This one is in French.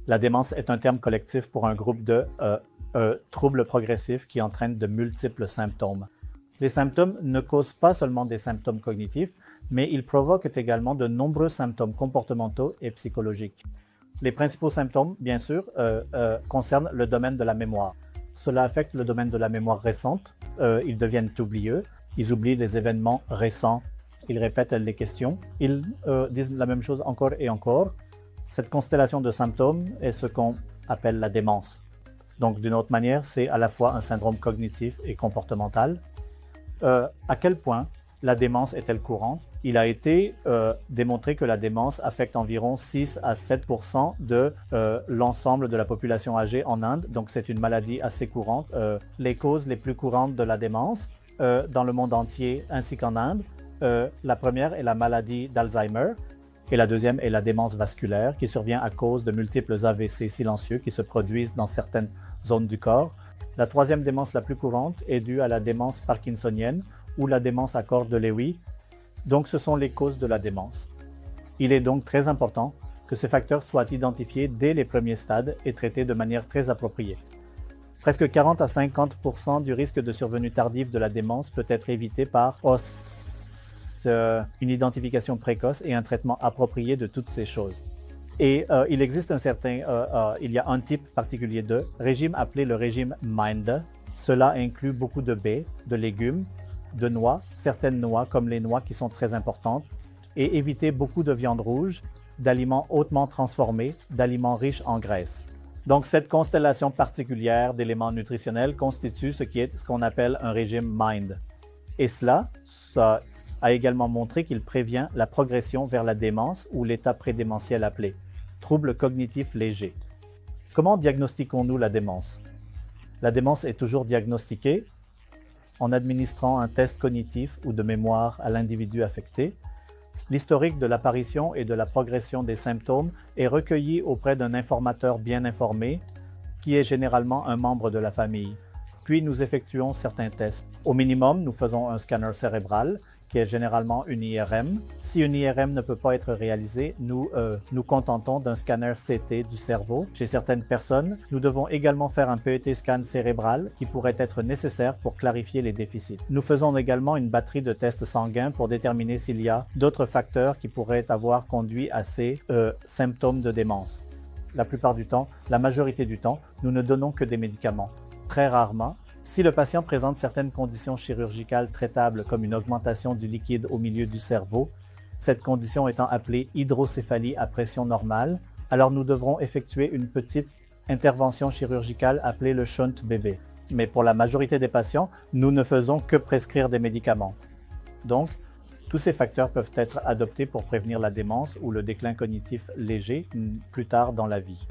La démence est un terme collectif pour un groupe de troubles progressifs qui entraînent de multiples symptômes. Les symptômes ne causent pas seulement des symptômes cognitifs, mais ils provoquent également de nombreux symptômes comportementaux et psychologiques. Les principaux symptômes, bien sûr, concernent le domaine de la mémoire. Cela affecte le domaine de la mémoire récente. Ils deviennent oublieux, ils oublient les événements récents, ils répètent les questions, ils disent la même chose encore et encore. Cette constellation de symptômes est ce qu'on appelle la démence. Donc, d'une autre manière, c'est à la fois un syndrome cognitif et comportemental. À quel point la démence est-elle courante? Il a été démontré que la démence affecte environ 6 à 7% de l'ensemble de la population âgée en Inde. Donc, c'est une maladie assez courante. Les causes les plus courantes de la démence dans le monde entier ainsi qu'en Inde, la première est la maladie d'Alzheimer et la deuxième est la démence vasculaire qui survient à cause de multiples AVC silencieux qui se produisent dans certaines zones du corps. La troisième démence la plus courante est due à la démence parkinsonienne ou la démence à corps de Lewy. Donc, ce sont les causes de la démence. Il est donc très important que ces facteurs soient identifiés dès les premiers stades et traités de manière très appropriée. Presque 40 à 50% du risque de survenue tardive de la démence peut être évité par une identification précoce et un traitement approprié de toutes ces choses. Et il existe il y a un type particulier de régime appelé le régime MIND. Cela inclut beaucoup de baies, de légumes, de noix, certaines noix comme les noix qui sont très importantes, et éviter beaucoup de viande rouge, d'aliments hautement transformés, d'aliments riches en graisse. Donc cette constellation particulière d'éléments nutritionnels constitue ce qu'on appelle un régime MIND. Et ça a également montré qu'il prévient la progression vers la démence ou l'état prédémentiel appelé trouble cognitif léger. Comment diagnostiquons-nous la démence? La démence est toujours diagnostiquée en administrant un test cognitif ou de mémoire à l'individu affecté. L'historique de l'apparition et de la progression des symptômes est recueilli auprès d'un informateur bien informé, qui est généralement un membre de la famille. Puis nous effectuons certains tests. Au minimum, nous faisons un scanner cérébral, qui est généralement une IRM. Si une IRM ne peut pas être réalisée, nous nous contentons d'un scanner CT du cerveau. Chez certaines personnes, nous devons également faire un PET scan cérébral qui pourrait être nécessaire pour clarifier les déficits. Nous faisons également une batterie de tests sanguins pour déterminer s'il y a d'autres facteurs qui pourraient avoir conduit à ces symptômes de démence. La plupart du temps, la majorité du temps, nous ne donnons que des médicaments. Très rarement, si le patient présente certaines conditions chirurgicales traitables comme une augmentation du liquide au milieu du cerveau, cette condition étant appelée hydrocéphalie à pression normale, alors nous devrons effectuer une petite intervention chirurgicale appelée le shunt BV. Mais pour la majorité des patients, nous ne faisons que prescrire des médicaments. Donc, tous ces facteurs peuvent être adoptés pour prévenir la démence ou le déclin cognitif léger plus tard dans la vie.